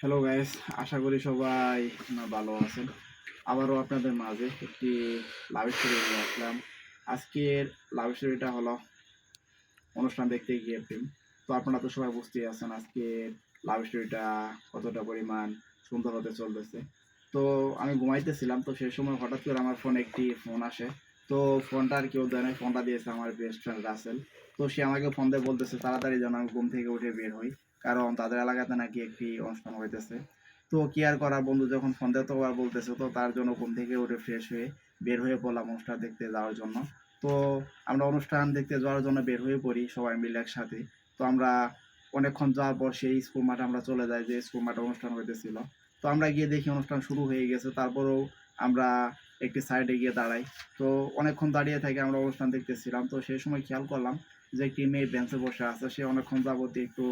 Hello guys, আশা করি সবাই ভালো আছেন। আবারও আপনাদের মাঝে একটি লাভ স্টোরি নিয়ে আসলাম। আজকের লাভ স্টোরিটা হলো অনুষ্ঠান দেখতে গিয়ে প্রেম। তো আপনারা তো সবাই বুঝতেই আছেন আজকে লাভ স্টোরিটা কতটা পরিমাণ সুন্দর হতে চলতেছে। তো আমি ঘুমাইতেছিলাম, তো সেই সময় হঠাৎ করে আমার ফোনে একটি ফোন আসে। তো ফোনটা আর কেউ দেয় নাই, ফোনটা দিয়েছে আমার বেস্ট ফ্রেন্ড রাসেল। তো সে আমাকে ফোন দিয়ে বলতেছে তাড়াতাড়ি যেন আমি ঘুম থেকে উঠে বের হই, কারণ তাদের এলাকাতে নাকি একটি অনুষ্ঠান হইতেছে। তো কি আর করা, বন্ধু যখন ফোন দিয়ে তো আর বলতেছে, তো তার জন্য ঘুম থেকে উঠে ফ্রেশ হয়ে বের হয়ে পড়লাম অনুষ্ঠান দেখতে যাওয়ার জন্য। তো আমরা অনুষ্ঠান দেখতে যাওয়ার জন্য বের হয়ে পড়ি সবাই মিলে একসাথে। তো আমরা অনেকক্ষণ যাওয়ার পর সেই স্কুল মাঠে আমরা চলে যাই, যে স্কুল মাঠে অনুষ্ঠান হইতেছিল। তো আমরা গিয়ে দেখি অনুষ্ঠান শুরু হয়ে গেছে, তারপরেও আমরা একটি সাইডে গিয়ে দাঁড়াই। তো অনেকক্ষণ দাঁড়িয়ে থেকে আমরা অনুষ্ঠান দেখতেছিলাম। তো সেই সময় খেয়াল করলাম যে একটি মেয়ে বেঞ্চে বসে আছে, সে অনেকক্ষণ যাবত একটু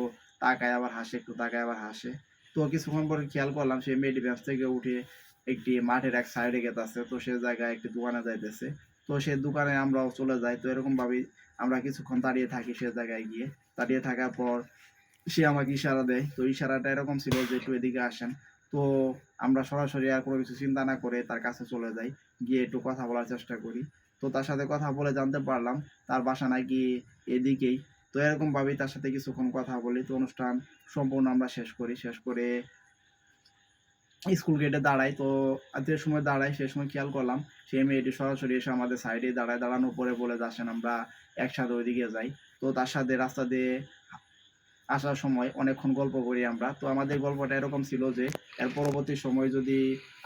তাকায় আবার হাসে, একটু তাকায় আবার হাসে। তো কিছুক্ষণ পরে খেয়াল করলাম সেই মেয়েটি বেঞ্চ থেকে উঠে একটি মাঠের এক সাইডে গেতেছে, তো সে জায়গায় একটি দোকানে যাইতেছে। তো সেই দোকানে আমরাও চলে যাই। তো এরকম ভাবেই আমরা কিছুক্ষণ দাঁড়িয়ে থাকি সে জায়গায় গিয়ে। দাঁড়িয়ে থাকার পর সে আমাকে ইশারা দেয়। তো ইশারাটা এরকম ছিল যে একটু এদিকে আসেন। তো আমরা সরাসরি আর কোনো কিছু চিন্তা না করে তার কাছে চলে যাই, গিয়ে একটু কথা বলার চেষ্টা করি। তো তার সাথে কথা বলে জানতে পারলাম তার বাসা নাকি এদিকেই। তো এরকম ভাবেই তার সাথে কিছুক্ষণ কথা বলি। তো অনুষ্ঠান সম্পূর্ণ আমরা শেষ করি। শেষ করে স্কুল গেটে দাঁড়াই। তো যে সময় দাঁড়াই সে সময় খেয়াল করলাম সেই মেয়েটি সরাসরি এসে আমাদের সাইডে দাঁড়ায়। দাঁড়ানোর পরে বলে যে আসেন আমরা একসাথে ওইদিকে যাই। তো তার সাথে রাস্তা দিয়ে আসার সময় অনেকক্ষণ গল্প করি আমরা। তো আমাদের গল্পটা এরকম ছিল যে এর পরবর্তী সময় যদি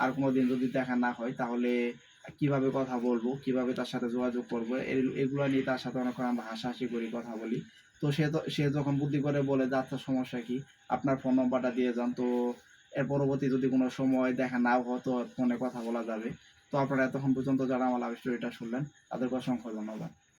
আর কোনোদিন যদি দেখা না হয়, তাহলে কিভাবে কথা বলবো, কিভাবে তার সাথে যোগাযোগ করবো, এগুলো নিয়ে তার সাথে অনেকক্ষণ আমরা হাসাহাসি করি, কথা বলি। তো সে যখন বুদ্ধি করে বলে যে আচ্ছা সমস্যা কি, আপনার ফোন নম্বরটা দিয়ে যান। তো এর পরবর্তী যদি কোনো সময় দেখা নাও হয় তো ফোনে কথা বলা যাবে। তো আপনারা এতক্ষণ পর্যন্ত যারা আমার লাভ স্টোরিটা শুনলেন তাদেরকে অসংখ্য ধন্যবাদ।